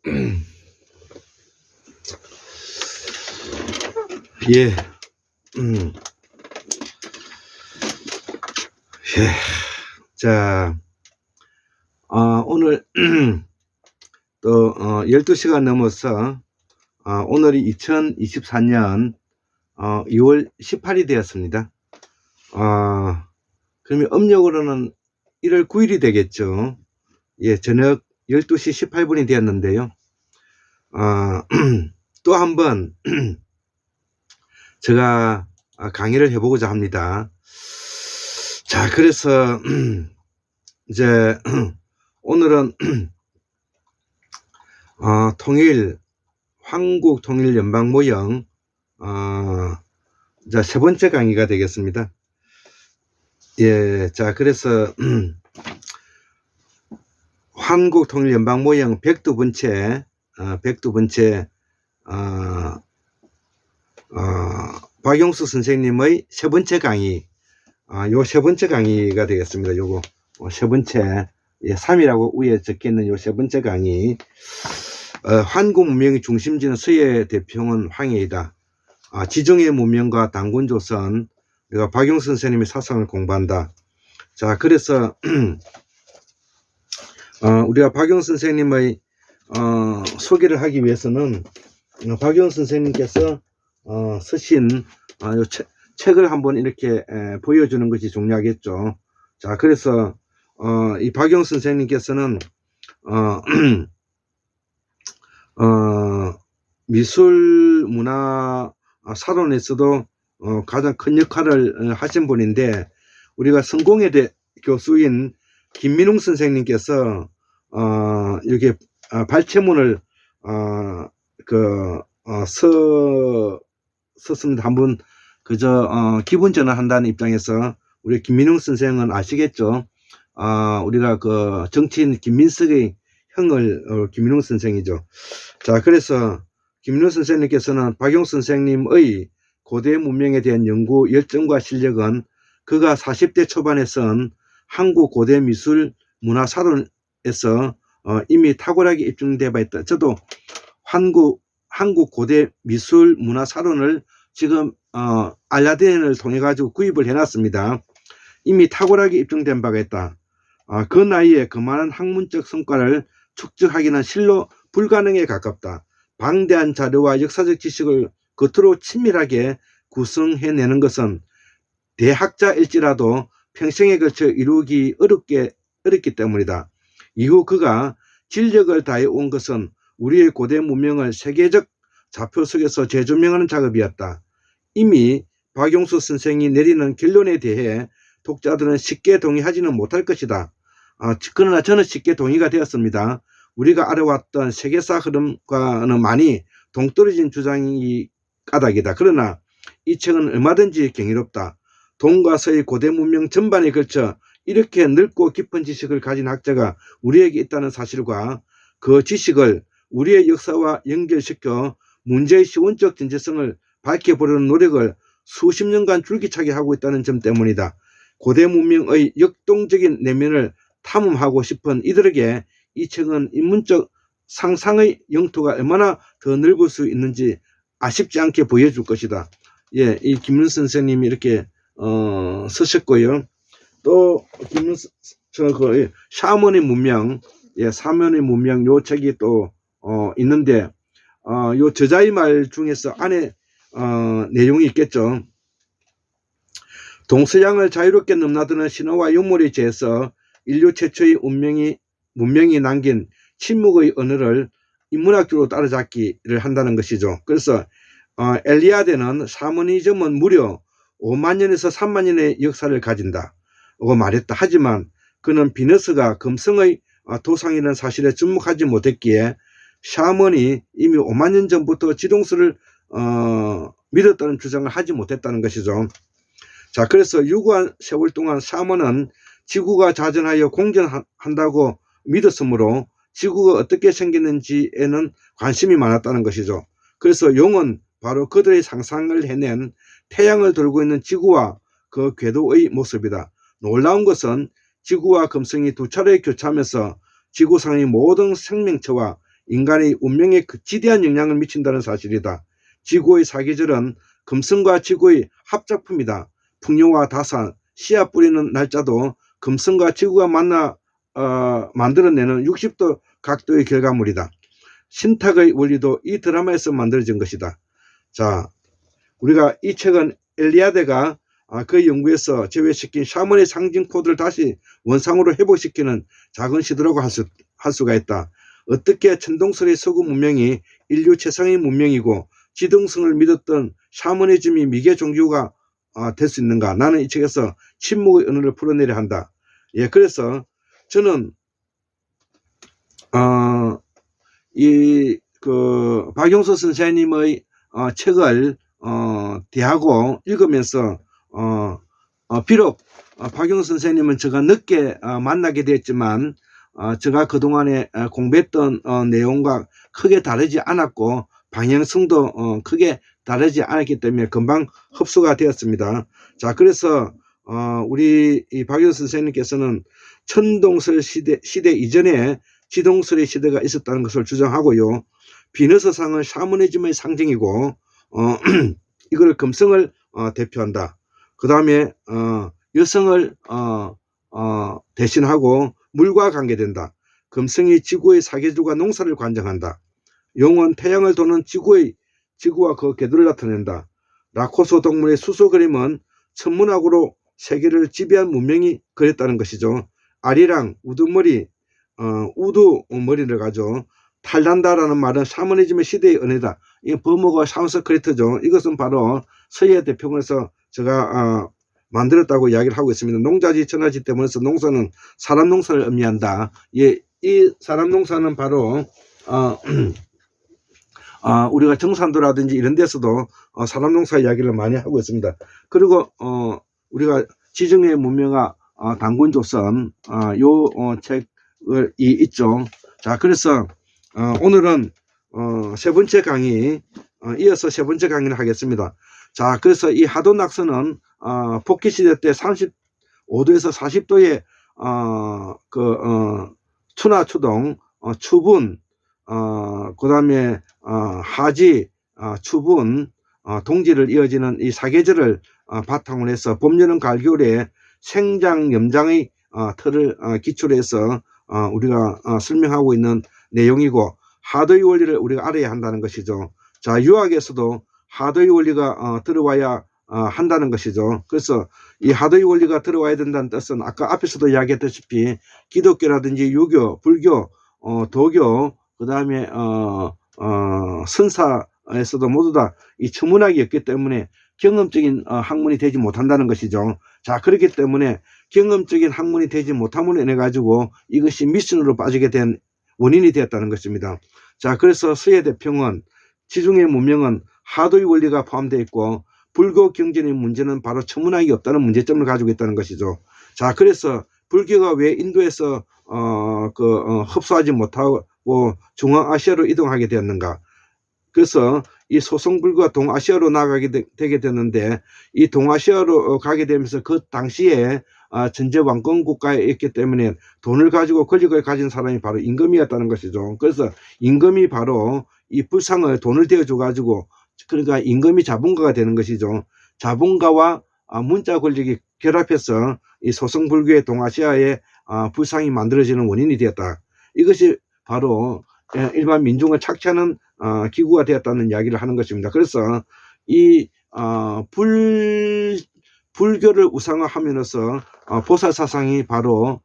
예. 예. 자, 오늘 또 12시가 넘어서 오늘이 2024년 2월 18일이 되었습니다. 그러면 음력으로는 1월 9일이 되겠죠. 예, 저녁 12시 18분이 되었는데요. 또 한번 제가 강의를 해보고자 합니다. 자, 그래서 이제 오늘은 한국 통일 연방 모형 세 번째 강의가 되겠습니다. 예, 자, 그래서 한국 통일 연방 모형 102번째 박용수 선생님의 세 번째 강의, 요 세 번째 강의가 되겠습니다. 요거 세 번째, 3이라고 위에 적혀있는 요 세 번째 강의. 한국 문명의 중심지는 서해 대평원 황해이다. 지정의 문명과 단군조선, 내가 박용수 선생님의 사상을 공부한다. 자, 그래서 우리가 박용수 선생님의 소개를 하기 위해서는 박용수 선생님께서 쓰신 요 책을 한번 이렇게 보여주는 것이 중요하겠죠. 자, 그래서 이 박용수 선생님께서는 미술 문화 사론에서도 가장 큰 역할을 하신 분인데, 우리가 성공회대 교수인 김민웅 선생님께서 이렇게 발췌문을 썼습니다. 한번 그저 기분 전환한다는 입장에서 우리 김민웅 선생은 아시겠죠? 우리가 그 정치인 김민석의 형을 김민웅 선생이죠. 자, 그래서 김민웅 선생님께서는 박용수 선생님의 고대 문명에 대한 연구 열정과 실력은 그가 40대 초반에 쓴 한국 고대 미술 문화 사론에서 이미 탁월하게 입증되어 있다. 저도 한국 고대 미술 문화 사론을 지금 알라딘을 통해 가지고 구입을 해놨습니다. 이미 탁월하게 입증된 바가 있다. 그 나이에 그만한 학문적 성과를 축적하기는 실로 불가능에 가깝다. 방대한 자료와 역사적 지식을 겉으로 친밀하게 구성해내는 것은 대학자일지라도 평생에 걸쳐 이루기 어렵기 때문이다. 이후 그가 진력을 다해 온 것은 우리의 고대 문명을 세계적 좌표 속에서 재조명하는 작업이었다. 이미 박용수 선생이 내리는 결론에 대해 독자들은 쉽게 동의하지는 못할 것이다. 그러나 저는 쉽게 동의가 되었습니다. 우리가 알아왔던 세계사 흐름과는 많이 동떨어진 주장이 까닭이다. 그러나 이 책은 얼마든지 경이롭다. 동과 서의 고대 문명 전반에 걸쳐 이렇게 넓고 깊은 지식을 가진 학자가 우리에게 있다는 사실과 그 지식을 우리의 역사와 연결시켜 문제의 시원적 진정성을 밝혀보려는 노력을 수십 년간 줄기차게 하고 있다는 점 때문이다. 고대 문명의 역동적인 내면을 탐험하고 싶은 이들에게 이 책은 인문적 상상의 영토가 얼마나 더 넓을 수 있는지 아쉽지 않게 보여줄 것이다. 예, 이 김윤 선생님이 이렇게 쓰셨고요. 또 샤먼의 문명, 사면의 문명, 요 책이 또 있는데 요 저자의 말 중에서 안에 내용이 있겠죠. 동서양을 자유롭게 넘나드는 신화와 유물에 대해서 인류 최초의 문명이 남긴 침묵의 언어를 인문학적으로 따라잡기를 한다는 것이죠. 그래서 엘리아드는 샤머니즘은 무려 5만 년에서 3만 년의 역사를 가진다고 말했다. 하지만 그는 비너스가 금성의 도상이라는 사실에 주목하지 못했기에 샤먼이 이미 5만 년 전부터 지동설을 믿었다는 주장을 하지 못했다는 것이죠. 자, 그래서 유구한 세월 동안 샤먼은 지구가 자전하여 공전한다고 믿었으므로 지구가 어떻게 생겼는지에는 관심이 많았다는 것이죠. 그래서 용은 바로 그들의 상상을 해낸 태양을 돌고 있는 지구와 그 궤도의 모습이다. 놀라운 것은 지구와 금성이 두 차례 교차하면서 지구상의 모든 생명체와 인간의 운명에 지대한 영향을 미친다는 사실이다. 지구의 사계절은 금성과 지구의 합작품이다. 풍요와 다산, 씨앗 뿌리는 날짜도 금성과 지구가 만나 만들어내는 60도 각도의 결과물이다. 신탁의 원리도 이 드라마에서 만들어진 것이다. 자, 우리가 이 책은 엘리아드가 그 연구에서 제외시킨 샤먼의 상징 코드를 다시 원상으로 회복시키는 작은 시도라고 할 수가 있다. 어떻게 천동설의 서구 문명이 인류 최상의 문명이고 지동성을 믿었던 샤머니즘이 미개 종교가 될 수 있는가? 나는 이 책에서 침묵의 언어를 풀어내려 한다. 예, 그래서 저는 박용서 선생님의 책을 대하고 읽으면서 비록 박용서 선생님은 제가 늦게 만나게 됐지만 제가 그동안에 공부했던 내용과 크게 다르지 않았고 방향성도 크게 다르지 않았기 때문에 금방 흡수가 되었습니다. 자, 그래서 우리 이 박용서 선생님께서는 천동설 시대 이전에 지동설의 시대가 있었다는 것을 주장하고요. 비너스상은 샤머니즘의 상징이고 이걸 금성을 대표한다. 그 다음에 여성을 대신하고 물과 관계된다. 금성이 지구의 사계절과 농사를 관장한다. 용은 태양을 도는 지구와 그 궤도를 나타낸다. 라코소 동물의 수소 그림은 천문학으로 세계를 지배한 문명이 그렸다는 것이죠. 아리랑, 우두머리, 우두머리를 가져 탈난다라는 말은 샤머니즘의 시대의 은혜다. 이 버머가 산스크리트죠. 이것은 바로 서예 대표원에서 제가 만들었다고 이야기를 하고 있습니다. 농자지 천하지 때문에서 농사는 사람 농사를 의미한다. 예, 이 사람 농사는 바로 우리가 정산도라든지 이런 데서도 사람 농사 이야기를 많이 하고 있습니다. 그리고 우리가 지정의 문명화 단군조선 요 책을 있죠. 자, 그래서 오늘은 세 번째 강의 이어서 세 번째 강의를 하겠습니다. 자, 그래서 이 하도낙서는 복귀시대 때 35도에서 40도의 추나 추동, 추분, 그 다음에 하지, 추분, 동지를 이어지는 이 사계절을 바탕으로 해서 봄, 여름, 가을, 겨울에 생장, 염장의 틀을 기초로 해서 우리가 설명하고 있는 내용이고 하도의 원리를 우리가 알아야 한다는 것이죠. 자, 유학에서도 하도의 원리가 들어와야 한다는 것이죠. 그래서 이 하도의 원리가 들어와야 된다는 뜻은 아까 앞에서도 이야기했다시피 기독교라든지 유교, 불교, 도교, 그 다음에 선사에서도 모두 다 이 천문학이었기 때문에 경험적인 학문이 되지 못한다는 것이죠. 자, 그렇기 때문에 경험적인 학문이 되지 못함으로 인해 가지고 이것이 미신으로 빠지게 된 원인이 되었다는 것입니다. 자, 그래서 서예 대평은 지중해 문명은 하도의 원리가 포함되어 있고 불교 경전의 문제는 바로 천문학이 없다는 문제점을 가지고 있다는 것이죠. 자, 그래서 불교가 왜 인도에서 흡수하지 못하고 중앙아시아로 이동하게 되었는가? 그래서 이 소성불교가 동아시아로 나가게 되게 됐는데 이 동아시아로 가게 되면서 그 당시에 전제 왕권 국가에 있기 때문에 돈을 가지고 권력을 가진 사람이 바로 임금이었다는 것이죠. 그래서 임금이 바로 이 불상을 돈을 대어줘 가지고 그러니까 임금이 자본가가 되는 것이죠. 자본가와 문자 권력이 결합해서 이 소성불교의 동아시아의 불상이 만들어지는 원인이 되었다. 이것이 바로 일반 민중을 착취하는 기구가 되었다는 이야기를 하는 것입니다. 그래서 이 불교를 우상화하면서 보살 사상이 바로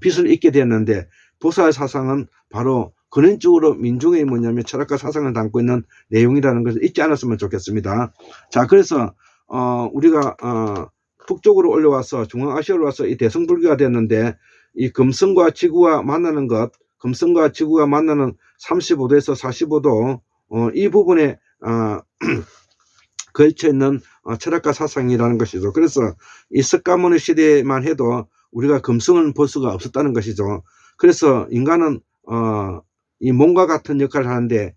빛을 잇게 되었는데 보살 사상은 바로 근원적으로 민중의 뭐냐면 철학과 사상을 담고 있는 내용이라는 것을 잊지 않았으면 좋겠습니다. 자, 그래서 우리가 북쪽으로 올라와서 중앙아시아로 와서 이 대성불교가 됐는데 이 금성과 지구가 만나는 것, 금성과 지구가 만나는 35도에서 45도 이 부분에 걸쳐 있는 철학과 사상이라는 것이죠. 그래서 이 석가모니 시대만 해도 우리가 금성을 볼 수가 없었다는 것이죠. 그래서 인간은 이 몸과 같은 역할을 하는데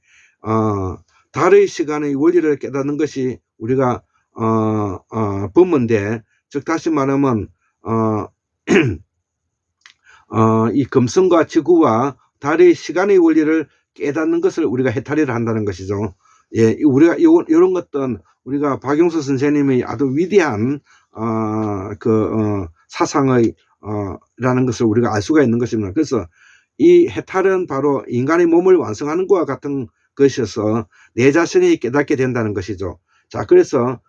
달의 시간의 원리를 깨닫는 것이 우리가 법문데, 즉 다시 말하면 이 금성과 지구와 달의 시간의 원리를 깨닫는 것을 우리가 해탈이라 한다는 것이죠. 예, 우리가 이런 것들은 우리가 박용수 선생님의 아주 위대한 사상의 라는 것을 우리가 알 수가 있는 것입니다. 그래서 이 해탈은 바로 인간의 몸을 완성하는 것과 같은 것이어서 내 자신이 깨닫게 된다는 것이죠. 자, 그래서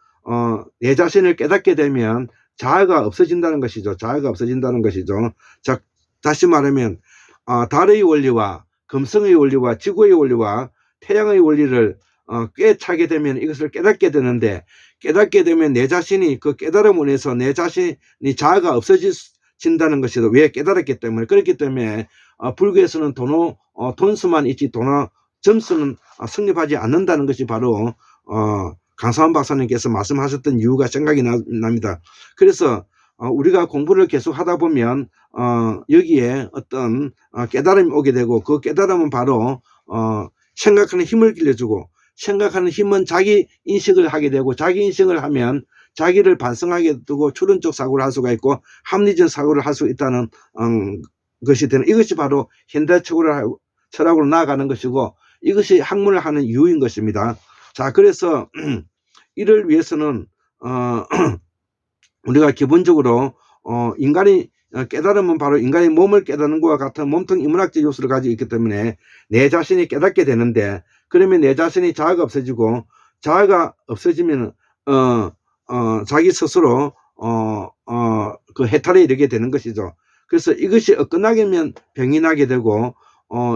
내 자신을 깨닫게 되면 자아가 없어진다는 것이죠. 자아가 없어진다는 것이죠. 자, 다시 말하면 달의 원리와 금성의 원리와 지구의 원리와 태양의 원리를 꿰차게 되면 이것을 깨닫게 되는데, 깨닫게 되면 내 자신이 그 깨달음으로 인해서 내 자신이 자아가 없어진다는 것이죠. 왜? 깨달았기 때문에. 그렇기 때문에 불교에서는 돈수만 있지 점수는 성립하지 않는다는 것이 바로 강사원 박사님께서 말씀하셨던 이유가 생각이 납니다. 그래서 우리가 공부를 계속 하다 보면 여기에 어떤 깨달음이 오게 되고, 그 깨달음은 바로 생각하는 힘을 길러주고, 생각하는 힘은 자기 인식을 하게 되고, 자기 인식을 하면 자기를 반성하게 되고 추론적 사고를 할 수가 있고 합리적 사고를 할 수 있다는 것이 되는, 이것이 바로 현대 철학으로 나아가는 것이고, 이것이 학문을 하는 이유인 것입니다. 자, 그래서 이를 위해서는 우리가 기본적으로 인간이 깨달으면 바로 인간의 몸을 깨닫는 것과 같은 몸통 인문학적 요소를 가지고 있기 때문에 내 자신이 깨닫게 되는데, 그러면 내 자신이 자아가 없어지고, 자아가 없어지면 자기 스스로 그 해탈에 이르게 되는 것이죠. 그래서 이것이 끝나게 되면 병이 나게 되고,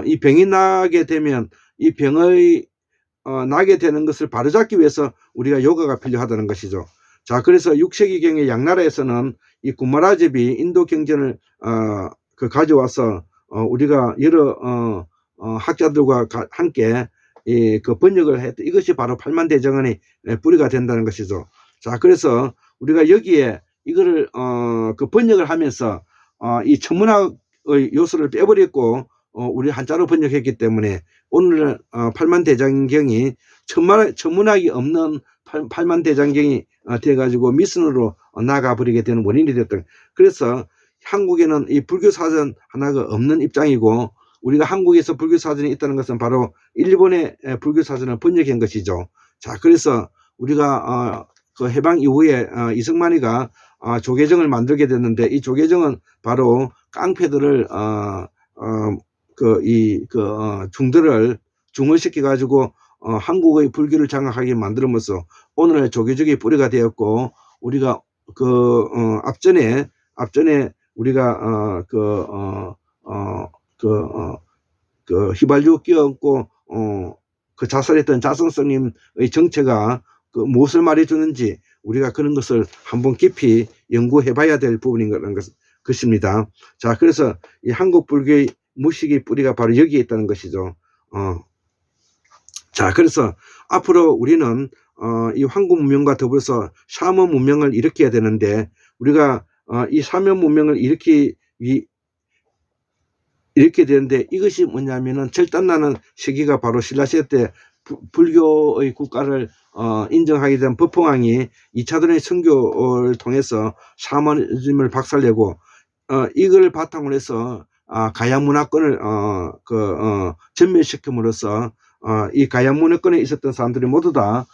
이 병이 나게 되면 이 병의 나게 되는 것을 바로잡기 위해서 우리가 요가가 필요하다는 것이죠. 자, 그래서 6세기경의 양나라에서는 이 구마라집이 인도 경전을 가져와서 우리가 여러 학자들과 함께 그 번역을 했던, 이것이 바로 팔만대장언의 뿌리가 된다는 것이죠. 자, 그래서 우리가 여기에 이거를 그 번역을 하면서 이 천문학의 요소를 빼버렸고 우리 한자로 번역했기 때문에 오늘 팔만대장경이 천문학이 없는 팔만대장경이 돼가지고 미순으로 나가버리게 되는 원인이 됐던. 그래서 한국에는 이 불교사전 하나가 없는 입장이고, 우리가 한국에서 불교사전이 있다는 것은 바로 일본의 불교사전을 번역한 것이죠. 자, 그래서 우리가 그 해방 이후에 이승만이가 조계정을 만들게 됐는데, 이 조계정은 바로 깡패들을 중들을 중얼시켜 가지고 한국의 불교를 장악하게 만들면서 오늘의 조계적이 뿌리가 되었고, 우리가 앞전에 우리가 휘발유 끼얹고 그 자살했던 자성스님의 정체가 무엇을 말해주는지 우리가 그런 것을 한번 깊이 연구해 봐야 될 부분인 것입니다. 자, 그래서 이 한국 불교의 무식의 뿌리가 바로 여기에 있다는 것이죠. 자, 그래서 앞으로 우리는 이 황구 문명과 더불어서 샤먼 문명을 일으켜야 되는데, 우리가 이 샤먼 문명을 일으키게 되는데, 이것이 뭐냐면은 절단나는 시기가 바로 신라시대 때 불교의 국가를 인정하게 된 법흥왕이 2차전의 선교를 통해서 샤머니즘을 박살내고 이걸 바탕으로 해서 가야 문화권을 전멸시킴으로써 이 가야 문화권에 있었던 사람들이 모두 다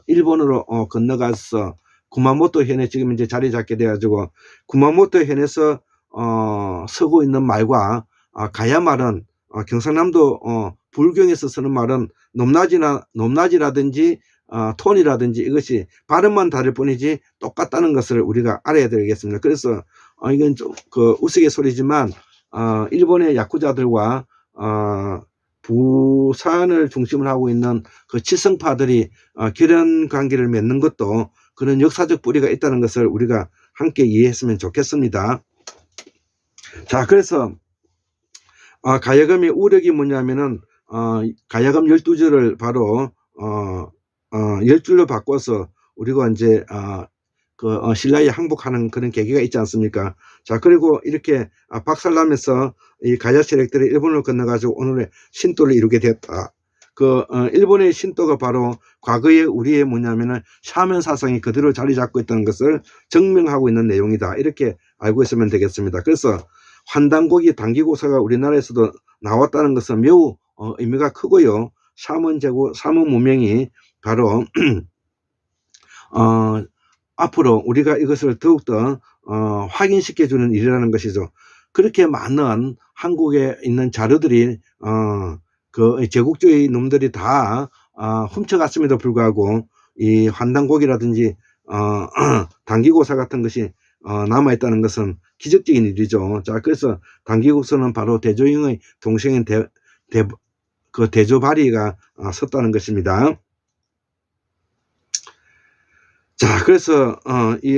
일본으로 건너가서 구마모토 현에 지금 이제 자리 잡게 돼가지고, 구마모토 현에서 쓰고 있는 말과 가야 말은 경상남도 불경에서 쓰는 말은 높낮이라든지 톤이라든지 이것이 발음만 다를 뿐이지 똑같다는 것을 우리가 알아야 되겠습니다. 그래서 이건 좀 우스갯소리지만 일본의 야쿠자들과 부산을 중심으로 하고 있는 그 칠성파들이 결연 관계를 맺는 것도 그런 역사적 뿌리가 있다는 것을 우리가 함께 이해했으면 좋겠습니다. 자, 그래서 가야금의 우력이 뭐냐면은 가야금 12절을 바로 10줄로 바꿔서 우리가 이제 신라에 항복하는 그런 계기가 있지 않습니까? 자, 그리고 이렇게 박살나면서 이 가야 세력들이 일본으로 건너가지고 오늘의 신도를 이루게 되었다. 일본의 신도가 바로 과거에 우리의 뭐냐면은 샤먼 사상이 그대로 자리 잡고 있다는 것을 증명하고 있는 내용이다. 이렇게 알고 있으면 되겠습니다. 그래서 환단고기 당기고사가 우리나라에서도 나왔다는 것은 매우 의미가 크고요. 삼원 문명이 바로 앞으로 우리가 이것을 더욱더 확인시켜주는 일이라는 것이죠. 그렇게 많은 한국에 있는 자료들이 그 제국주의 놈들이 다 훔쳐갔음에도 불구하고 이 환단곡이라든지 단기고사 같은 것이 남아있다는 것은 기적적인 일이죠. 자, 그래서 단기고사는 바로 대조영의 동생인 대조바리가 섰다는 것입니다. 자, 그래서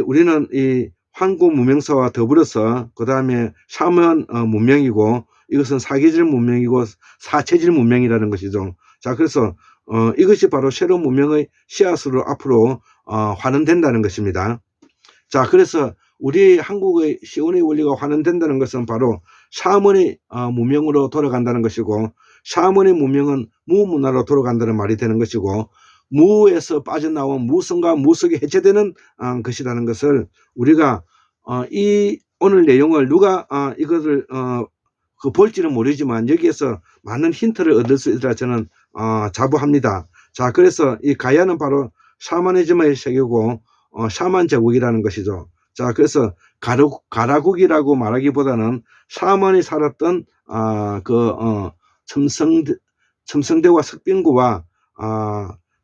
우리는 이 황고 문명사와 더불어서 그 다음에 샤먼 문명이고, 이것은 사계절 문명이고 사체질 문명이라는 것이죠. 자, 그래서 이것이 바로 새로운 문명의 씨앗으로 앞으로 환원된다는 것입니다. 자, 그래서 우리 한국의 시온의 원리가 환원된다는 것은 바로 샤먼의 문명으로 돌아간다는 것이고, 샤먼의 문명은 무문화로 돌아간다는 말이 되는 것이고, 무에서 빠져나온 무성과 무속이 해체되는 것이라는 것을 우리가 이 오늘 내용을 누가 이것을 볼지는 모르지만 여기에서 많은 힌트를 얻을 수 있으리라 저는 자부합니다. 자, 그래서 이 가야는 바로 샤머니즘의 세계고 샤만 제국이라는 것이죠. 자, 그래서 가라국이라고 말하기보다는 샤먼이 살았던 첨성대와 석빙구와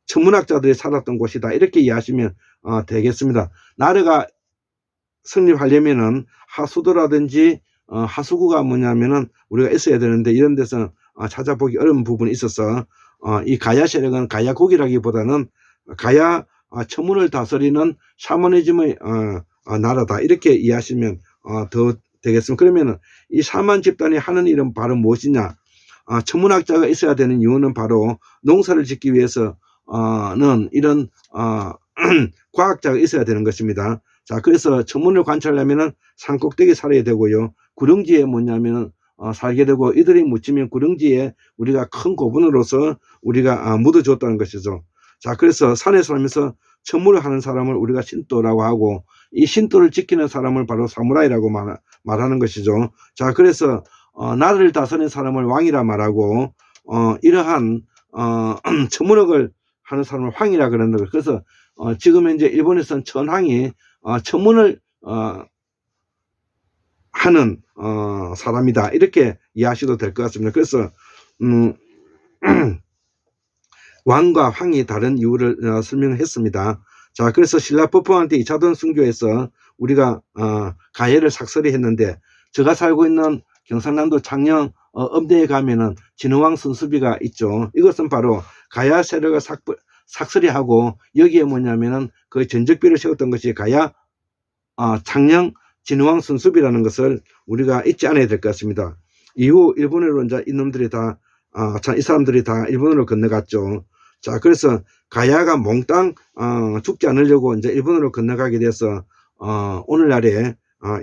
천문학자들이 살았던 곳이다, 이렇게 이해하시면 되겠습니다. 나라가 성립하려면은 하수도라든지 하수구가 뭐냐면은 우리가 있어야 되는데, 이런 데서 찾아보기 어려운 부분이 있어서 이 가야 세력은 가야국이라기보다는 가야 천문을 다스리는 샤머니즘의 나라다, 이렇게 이해하시면 더 되겠습니다. 그러면은 이 샤만 집단이 하는 일은 바로 무엇이냐? 천문학자가 있어야 되는 이유는 바로 농사를 짓기 위해서 는 이런 과학자가 있어야 되는 것입니다. 자, 그래서 천문을 관찰하려면은 산꼭대기 살아야 되고요. 구릉지에 뭐냐면 살게 되고, 이들이 묻히면 구릉지에 우리가 큰 고분으로서 우리가 묻어줬다는 것이죠. 자, 그래서 산에 살면서 천문을 하는 사람을 우리가 신도라고 하고, 이 신도를 지키는 사람을 바로 사무라이라고 말하는 것이죠. 자, 그래서 나라를 다스리는 사람을 왕이라 말하고, 이러한 천문학을 하는 사람을 황이라 그러는 거예요. 그래서 지금 현재 일본에서는 천황이 천문을 하는 사람이다, 이렇게 이해하셔도 될 것 같습니다. 그래서 왕과 황이 다른 이유를 설명했습니다. 자, 그래서 신라법皇한테 2차전 순교에서 우리가 가해를 삭설이 했는데, 제가 살고 있는 경상남도 창녕 엄대에 가면은 진흥왕 순수비가 있죠. 이것은 바로 가야 세력을 삭설이하고, 여기에 뭐냐면은 그 전적비를 세웠던 것이 가야 창녕 진흥왕 순수비라는 것을 우리가 잊지 않아야 될 것 같습니다. 이후 일본으로 이제 이놈들이 다 이 사람들이 다 일본으로 건너갔죠. 자, 그래서 가야가 몽땅 죽지 않으려고 이제 일본으로 건너가게 돼서 오늘날에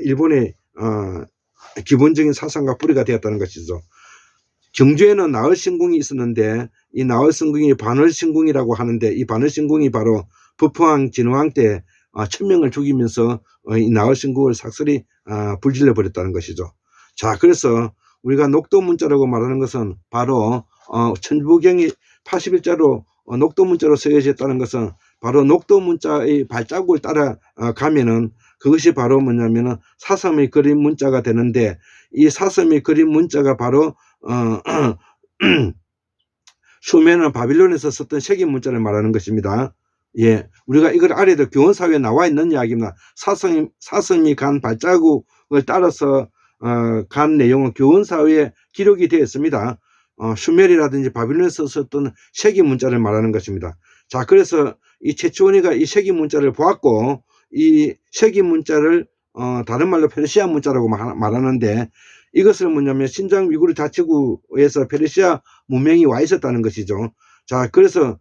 일본의 기본적인 사상과 뿌리가 되었다는 것이죠. 경주에는 나얼신궁이 있었는데, 이 나얼신궁이 반월신궁이라고 하는데, 이 반월신궁이 바로 법황 진흥왕 때 1000명을 죽이면서 이 나얼신궁을 삭설이 불질러 버렸다는 것이죠. 자, 그래서 우리가 녹도문자라고 말하는 것은 바로 천부경이 81자로 녹도문자로 쓰여졌다는 것은 바로 녹도문자의 발자국을 따라가면은 그것이 바로 뭐냐면은 사섬이 그린 문자가 되는데, 이 사섬이 그린 문자가 바로 수메르나 바빌론에서 썼던 색인 문자를 말하는 것입니다. 예, 우리가 이걸 알아야 될, 교원사회에 나와 있는 이야기입니다. 사섬이 간 발자국을 따라서 간 내용은 교원사회에 기록이 되어 있습니다. 슈메르라든지 바빌론에서 썼던 색인 문자를 말하는 것입니다. 자, 그래서 이 최초원이가 이 색인 문자를 보았고, 이 색인 문자를 다른 말로 페르시아 문자라고 말하는데, 이것을 뭐냐면 신장 위구르 자치구에서 페르시아 문명이 와 있었다는 것이죠. 자, 그래서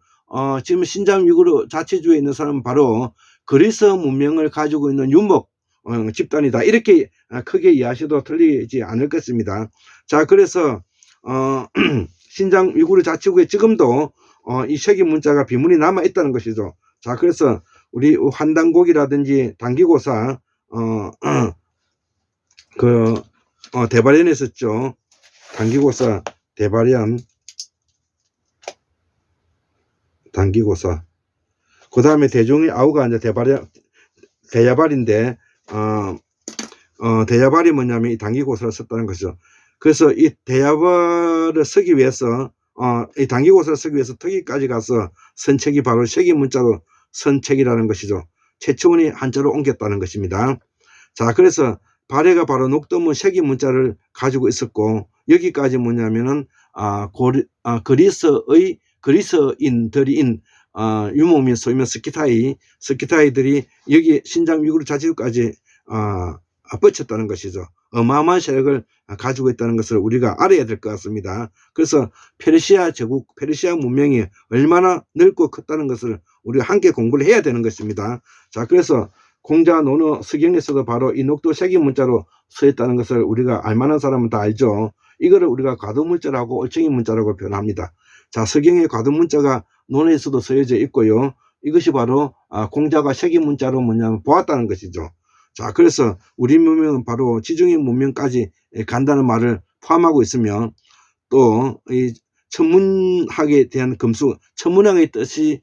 지금 신장 위구르 자치주에 있는 사람은 바로 그리스 문명을 가지고 있는 유목 집단이다, 이렇게 크게 이해하셔도 틀리지 않을 것입니다. 자, 그래서 신장 위구르 자치구에 지금도 이 색인 문자가 비문이 남아 있다는 것이죠. 자, 그래서 우리 환단곡이라든지 단기고사 대발연에 있었죠. 단기고사 대발연. 단기고사. 그 다음에 대중의 아우가 이제 대야발인데, 대야발이 뭐냐면 이 단기고사를 썼다는 것이죠. 그래서 이 대야발을 쓰기 위해서, 이 단기고사를 쓰기 위해서 특이까지 가서 선책이 바로 색이 문자로 선책이라는 것이죠. 최초원이 한자로 옮겼다는 것입니다. 자, 그래서 발해가 바로 녹두문 색이 문자를 가지고 있었고, 여기까지 뭐냐면은, 그리스인들인, 유목민, 소유민, 스키타이들이 여기 신장 위구르 자치구까지, 뻗쳤다는 것이죠. 어마어마한 세력을 가지고 있다는 것을 우리가 알아야 될 것 같습니다. 그래서 페르시아 제국, 페르시아 문명이 얼마나 넓고 컸다는 것을 우리가 함께 공부를 해야 되는 것입니다. 자, 그래서 공자, 논어, 서경에서도 바로 이 녹두 색이 문자로 쓰였다는 것을 우리가 알만한 사람은 다 알죠. 이거를 우리가 과도문자라고 올챙이 문자라고 표현합니다. 자, 서경의 과도문자가 논어에서도 쓰여져 있고요. 이것이 바로 공자가 색이 문자로 뭐냐면 보았다는 것이죠. 자, 그래서 우리 문명은 바로 지중해 문명까지 간다는 말을 포함하고 있으며, 또 이 천문학에 대한 금수, 천문학의 뜻이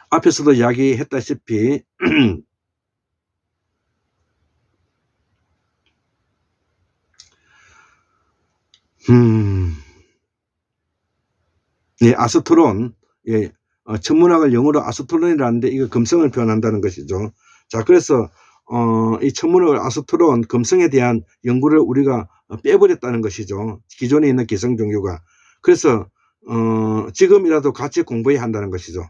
앞에서도 이야기했다시피 예, 아스트론, 예, 천문학을 영어로 아스트론이라는데 이거 금성을 표현한다는 것이죠. 자, 그래서 이 천문학을 아스트론, 금성에 대한 연구를 우리가 빼버렸다는 것이죠. 기존에 있는 기성 종교가. 그래서 지금이라도 같이 공부해야 한다는 것이죠.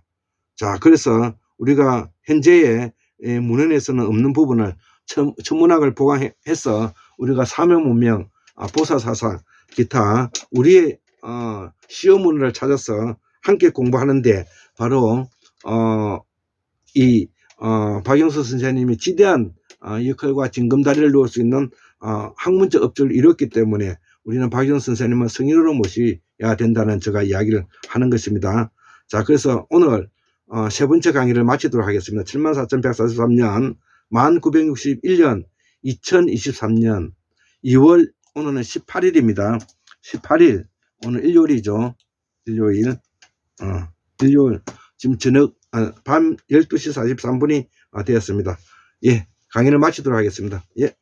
자, 그래서 우리가 현재의 문헌에서는 없는 부분을 천문학을 보강해서 우리가 사명문명, 보사사사, 기타 우리의 시어문을 찾아서 함께 공부하는데, 바로 박영수 선생님이 지대한 역할과 징검다리를 놓을 수 있는 학문적 업적을 이뤘기 때문에 우리는 박영수 선생님은 성인으로 모셔야 된다는 제가 이야기를 하는 것입니다. 자, 그래서 오늘 세 번째 강의를 마치도록 하겠습니다. 74,143년, 1961년, 2023년 2월, 오늘은 18일입니다. 18일, 오늘 일요일이죠. 일요일, 지금 저녁, 밤 12시 43분이 되었습니다. 예, 강의를 마치도록 하겠습니다. 예.